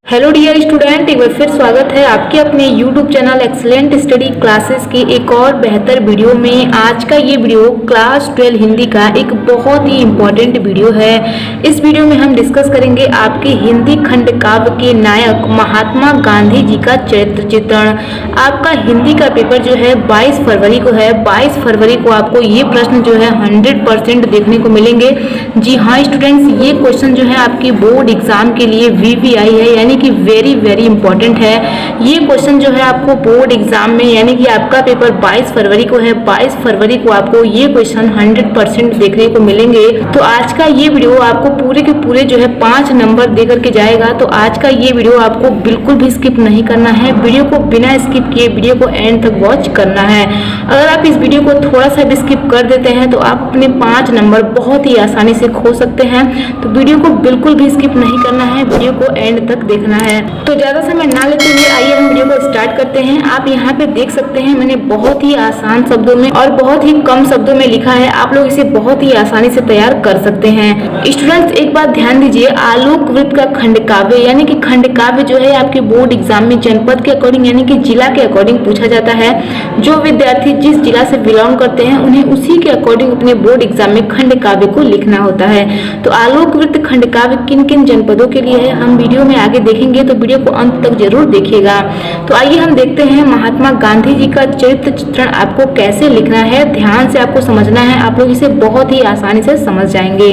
Hello dear student, एक बार फिर स्वागत है आपके अपने YouTube channel excellent study classes की एक और बेहतर वीडियो में। आज का ये वीडियो क्लास 12 हिंदी का एक बहुत ही इम्पोर्टेंट वीडियो है। इस वीडियो में हम डिस्कस करेंगे आपके हिंदी खंड काव्य के नायक महात्मा गांधी जी का चरित्र चित्रण। आपका हिंदी का पेपर जो है 22 फरवरी को है। 22 फरवरी को आपको ये प्रश्न जो है 100% देखने को मिलेंगे। जी हाँ स्टूडेंट्स, ये क्वेश्चन जो है आपकी बोर्ड एग्जाम के लिए VVI है, यानी कि वेरी इंपॉर्टेंट है। ये क्वेश्चन जो है आपको बोर्ड एग्जाम में, यानी कि आपका पेपर 22 फरवरी को है। 22 फरवरी को आपको ये क्वेश्चन 100% देखने को मिलेंगे। तो आज का ये वीडियो आपको पूरे के पूरे जो है 5 नंबर दे करके जाएगा। तो आज का ये वीडियो आपको बिल्कुल भी स्किप नहीं करना है। वीडियो को बिना स्किप किए वीडियो को एंड तक वॉच करना है। अगर आप इस वीडियो को थोड़ा सा भी स्किप कर देते हैं तो आप अपने 5 नंबर बहुत ही आसानी से खो सकते हैं। तो वीडियो को बिल्कुल भी स्किप नहीं करना है, वीडियो को एंड तक देखना है। तो ज्यादा समय ना लेते हुए आइए हम वीडियो को स्टार्ट करते हैं। आप यहाँ पे देख सकते हैं मैंने बहुत ही आसान शब्दों में और बहुत ही कम शब्दों में लिखा है। आप लोग इसे बहुत ही आसानी से तैयार कर सकते हैं। स्टूडेंट्स एक बात ध्यान दीजिए, आलोक वृत्त का खंड काव्य यानी कि खंड काव्य जो है आपके बोर्ड एग्जाम में जनपद के अकॉर्डिंग यानी कि जिला के अकॉर्डिंग पूछा जाता है। जो विद्यार्थी जिस जिला से बिलोंग करते हैं उन्हें उसी के अकॉर्डिंग अपने बोर्ड एग्जाम में खंड काव्य को लिखना होता है। तो आलोक वृत्त खंड काव्य किन किन जनपदों के लिए है हम वीडियो में आगे देखेंगे, तो वीडियो को अंत तक जरूर देखिएगा। तो आइए हम देखते हैं महात्मा गांधी जी का चरित्र चित्रण आपको कैसे लिखना है। ध्यान से आपको समझना है, आप लोग इसे बहुत ही आसानी से समझ जाएंगे।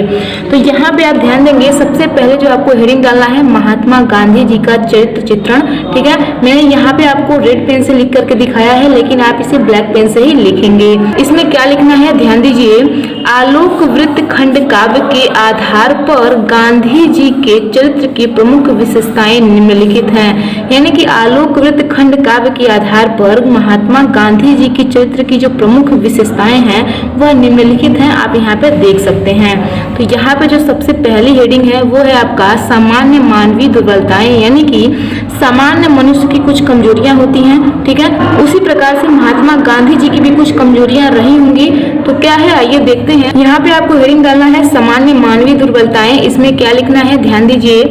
तो यहाँ पे आप ध्यान देंगे, सबसे पहले जो आपको हेडिंग डालना है महात्मा गांधी जी का चरित्र चित्रण। ठीक है, मैंने यहाँ पे आपको रेड पेन से लिख करके दिखाया है, लेकिन आप इसे ब्लैक पेन से ही लिखेंगे। इसमें क्या लिखना है ध्यान दीजिए, आलोक वृत्त खंड काव्य के आधार पर गांधी जी के चरित्र की प्रमुख विशेषताएं निम्नलिखित हैं। यानी कि आलोक वृत्त खंड काव्य के आधार पर महात्मा गांधी जी के चरित्र की जो प्रमुख विशेषताएं हैं वह निम्नलिखित हैं। आप यहाँ पे देख सकते हैं। तो यहाँ पे जो सबसे पहली हेडिंग है वो है आपका सामान्य मानवीय दुर्बलताएं, यानी कि सामान्य मनुष्य की कुछ कमजोरियां होती हैं। ठीक है, उसी प्रकार से महात्मा गांधी जी की भी कुछ कमजोरियां रही होंगी। तो क्या है आइए देखते हैं। यहाँ पे आपको हेडिंग डालना है सामान्य मानवीय दुर्बलताएं। इसमें क्या लिखना है ध्यान दीजिए,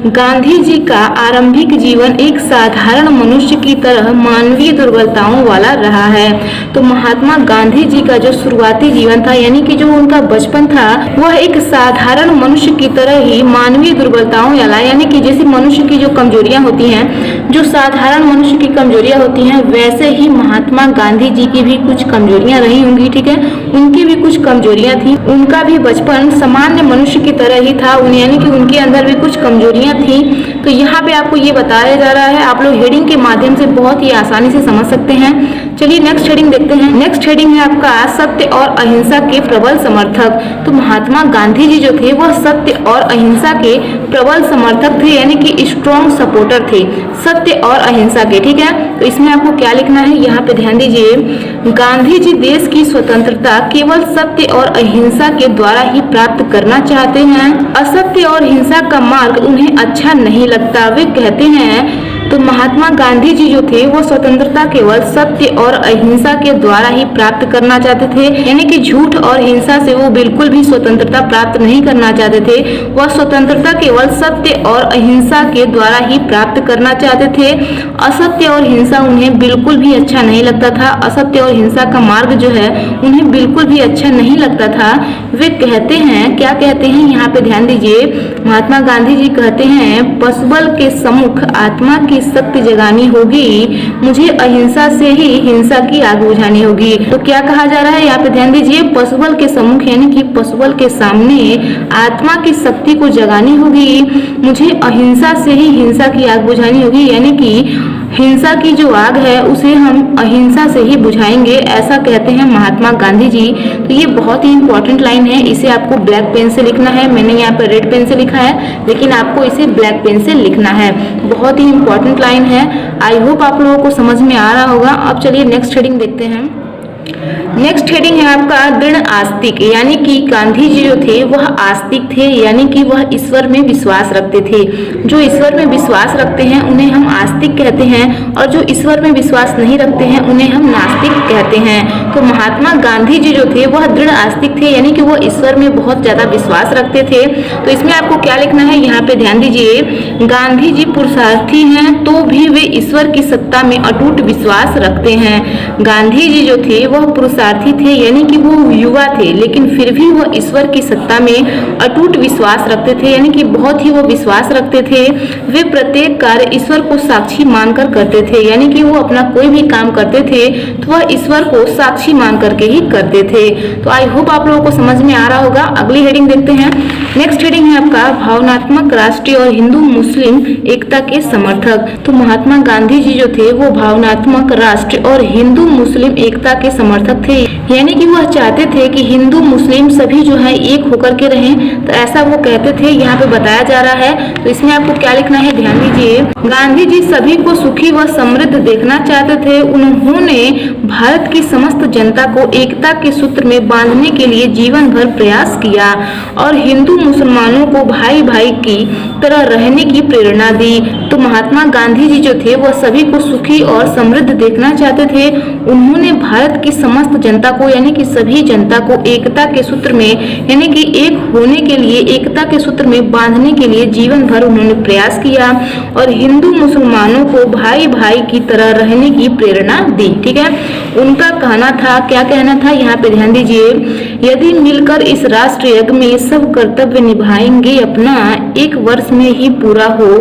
गांधी जी का आरंभिक जीवन एक साधारण मनुष्य की तरह मानवीय दुर्बलताओं वाला रहा है। तो महात्मा गांधी जी का जो शुरुआती जीवन था यानी कि जो उनका बचपन था वह एक साधारण मनुष्य की तरह ही मानवीय दुर्बलताओं वाला, यानी कि जैसे मनुष्य की जो कमजोरियां होती हैं, जो साधारण मनुष्य की कमजोरियां होती हैं, वैसे ही महात्मा गांधी जी की भी कुछ कमजोरियां रही होंगी। ठीक है, उनकी भी कुछ कमजोरियां थी। उनका भी बचपन सामान्य मनुष्य की तरह ही था, यानी कि उनके अंदर भी कुछ कमजोरियां थी। तो यहाँ पे आपको ये बताया जा रहा है, आप लोग हेडिंग के माध्यम से बहुत ही आसानी से समझ सकते हैं। चलिए नेक्स्ट हेडिंग देखते हैं। नेक्स्ट हेडिंग है आपका सत्य और अहिंसा के प्रबल समर्थक। तो महात्मा गांधी जी जो थे वह सत्य और अहिंसा के प्रबल समर्थक थे, यानी कि स्ट्रॉन्ग सपोर्टर थे सत्य और अहिंसा के। ठीक है, तो इसमें आपको क्या लिखना है यहाँ पे ध्यान दीजिए, गांधी जी देश की स्वतंत्रता केवल सत्य और अहिंसा के द्वारा ही प्राप्त करना चाहते हैं। असत्य और हिंसा का मार्ग उन्हें अच्छा नहीं लगता। वे कहते हैं, तो महात्मा गांधी जी जो थे वो स्वतंत्रता केवल सत्य और अहिंसा के द्वारा ही प्राप्त करना चाहते थे, यानी कि झूठ और हिंसा से वो बिल्कुल भी स्वतंत्रता प्राप्त नहीं करना चाहते थे। वह स्वतंत्रता केवल सत्य और अहिंसा के द्वारा ही प्राप्त करना चाहते थे। असत्य और हिंसा उन्हें बिल्कुल भी अच्छा नहीं लगता था। असत्य और हिंसा का मार्ग जो है उन्हें बिल्कुल भी अच्छा नहीं लगता था। वे कहते हैं, क्या कहते हैं यहाँ पे ध्यान दीजिए, महात्मा गांधी जी कहते हैं, पशुबल के सम्मुख आत्मा की शक्ति जगानी होगी, मुझे अहिंसा से ही हिंसा की आग बुझानी होगी। तो क्या कहा जा रहा है यहाँ पे ध्यान दीजिए, पशुबल के सम्मुख यानी कि पशुबल के सामने आत्मा की शक्ति को जगानी होगी, मुझे अहिंसा से ही हिंसा की आग बुझानी होगी, यानी कि हिंसा की जो आग है उसे हम अहिंसा से ही बुझाएंगे, ऐसा कहते हैं महात्मा गांधी जी। तो ये बहुत ही इंपॉर्टेंट लाइन है, इसे आपको ब्लैक पेन से लिखना है। मैंने यहाँ पर रेड पेन से लिखा है, लेकिन आपको इसे ब्लैक पेन से लिखना है। बहुत ही इंपॉर्टेंट लाइन है। आई होप आप लोगों को समझ में आ रहा होगा। अब चलिए नेक्स्ट हेडिंग देखते हैं। नेक्स्ट हेडिंग है आपका दृढ़ आस्तिक, यानी कि गांधी जी जो थे वह आस्तिक थे, यानी कि वह ईश्वर में विश्वास रखते थे। जो ईश्वर में विश्वास रखते हैं उन्हें हम आस्तिक कहते हैं, और जो ईश्वर में विश्वास नहीं रखते हैं उन्हें हम नास्तिक कहते हैं। तो महात्मा गांधी जी जो थे वह दृढ़ आस्तिक थे, यानी कि वह ईश्वर में बहुत ज्यादा विश्वास रखते थे। तो इसमें आपको क्या लिखना है, यहाँ पे ध्यान दीजिए, गांधी जी पुरुषार्थी हैं तो भी वे ईश्वर की सत्ता में अटूट विश्वास रखते हैं। गांधी जी जो थे वह पुरुषार्थी थे, यानी कि वो युवा थे, लेकिन फिर भी वह ईश्वर की सत्ता में अटूट विश्वास रखते थे, यानी कि बहुत ही वो विश्वास रखते थे। वे प्रत्येक कार्य ईश्वर को साक्षी मानकर करते थे, यानी कि वो अपना कोई भी काम करते थे तो वह ईश्वर को साक्षी मान करके ही करते थे। तो आई होप आप लोगों को समझ में आ रहा होगा। अगली हेडिंग देखते हैं। नेक्स्ट हेडिंग है आपका भावनात्मक राष्ट्रीय और हिंदू मुस्लिम एकता के समर्थक। तो महात्मा गांधी जी जो थे वो भावनात्मक राष्ट्र और हिंदू मुस्लिम एकता के समर्थक थे, यानी कि वह चाहते थे कि हिंदू मुस्लिम सभी जो है एक होकर के रहें। तो ऐसा वो कहते थे, यहाँ पे बताया जा रहा है। तो इसमें आपको क्या लिखना है, ध्यान दीजिए। गांधी जी सभी को सुखी व समृद्ध देखना चाहते थे। उन्होंने भारत की समस्त जनता को एकता के सूत्र में बांधने के लिए जीवन भर प्रयास किया और हिंदू मुसलमानों को भाई भाई की तरह रहने की प्रेरणा दी। तो महात्मा गांधी जी जो थे वह सभी को सुखी और समृद्ध देखना चाहते थे। उन्होंने भारत की समस्त जनता को, यानी कि सभी जनता को एकता के सूत्र में, यानी कि एक होने के लिए, एकता के सूत्र में बांधने के लिए जीवन भर उन्होंने प्रयास किया और हिंदू मुसलमानों को भाई भाई की तरह रहने की प्रेरणा दी। ठीक है, उनका कहना था, क्या कहना था, यहाँ पे ध्यान दीजिए, यदि मिलकर इस राष्ट्र यज्ञ में सब कर्तव्य निभाएंगे अपना, एक वर्ष में ही पूरा हो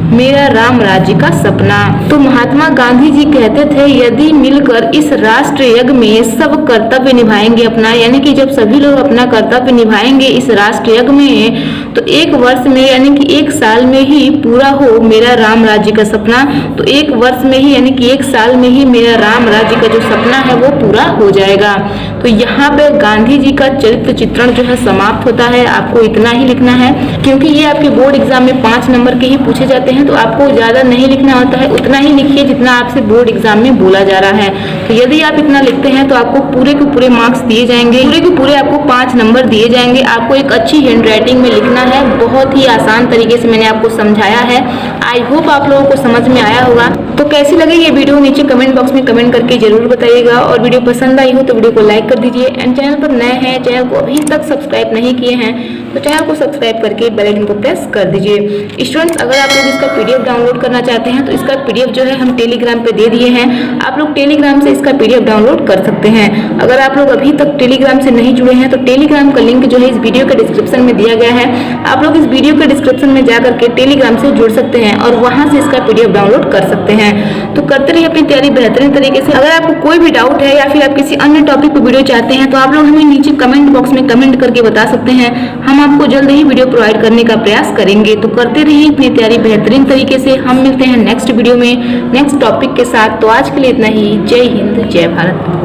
मेरा राम राज्य का सपना। तो महात्मा गांधी जी कहते थे यदि मिलकर इस राष्ट्र यज्ञ में सब कर्तव्य निभाएंगे अपना, यानी कि जब सभी लोग अपना कर्तव्य निभाएंगे इस राष्ट्र यज्ञ में, तो एक वर्ष में, यानी कि एक साल में ही पूरा हो मेरा राम राज्य का सपना। तो एक वर्ष में ही, यानी कि एक साल में ही मेरा राम राज्य का जो सपना है वो पूरा हो जाएगा। तो यहाँ पे गांधी जी का चरित्र चित्रण जो है समाप्त होता है। आपको इतना ही लिखना है, क्योंकि ये आपके बोर्ड एग्जाम में 5 नंबर के ही पूछे जाते हैं, तो आपको ज्यादा नहीं लिखना होता है, उतना ही लिखिए जितना आपसे बोर्ड एग्जाम में बोला जा रहा है। तो यदि आप इतना लिखते हैं तो आपको पूरे के पूरे मार्क्स दिए जाएंगे, पूरे के पूरे आपको 5 नंबर दिए जाएंगे। आपको एक अच्छी हैंडराइटिंग में लिखना है, बहुत ही आसान तरीके से मैंने आपको समझाया है। आई होप आप लोगों को समझ में आया होगा। तो कैसी लगी ये वीडियो नीचे कमेंट बॉक्स में कमेंट करके जरूर बताइएगा, और वीडियो पसंद आई हो तो वीडियो को लाइक कर दीजिए। एंड चैनल पर नए हैं, चैनल को अभी तक सब्सक्राइब नहीं किए हैं तो चैनल को सब्सक्राइब करके बेल आइकन को प्रेस कर दीजिए। स्टूडेंट्स, अगर आप लोग इसका पीडीएफ डाउनलोड करना चाहते हैं तो इसका पीडीएफ जो है हम टेलीग्राम पे दे दिए हैं, आप लोग टेलीग्राम से इसका पीडीएफ डाउनलोड कर सकते हैं। अगर आप लोग अभी तक टेलीग्राम से नहीं जुड़े हैं तो टेलीग्राम का लिंक जो है इस वीडियो के डिस्क्रिप्शन में दिया गया है, आप लोग इस वीडियो के डिस्क्रिप्शन में जाकर के टेलीग्राम से जुड़ सकते हैं और वहां से इसका पीडीएफ डाउनलोड कर सकते हैं। तो करते रहिए अपनी तैयारी बेहतरीन तरीके से। अगर आपको कोई भी डाउट है या फिर आप किसी अन्य टॉपिक पर वीडियो चाहते हैं तो आप लोग हमें नीचे कमेंट बॉक्स में कमेंट करके बता सकते हैं, हम आपको जल्द ही वीडियो प्रोवाइड करने का प्रयास करेंगे। तो करते रहिए अपनी तैयारी बेहतरीन तरीके से। हम मिलते हैं नेक्स्ट वीडियो में नेक्स्ट टॉपिक के साथ। तो आज के लिए इतना ही। जय हिंद, जय भारत।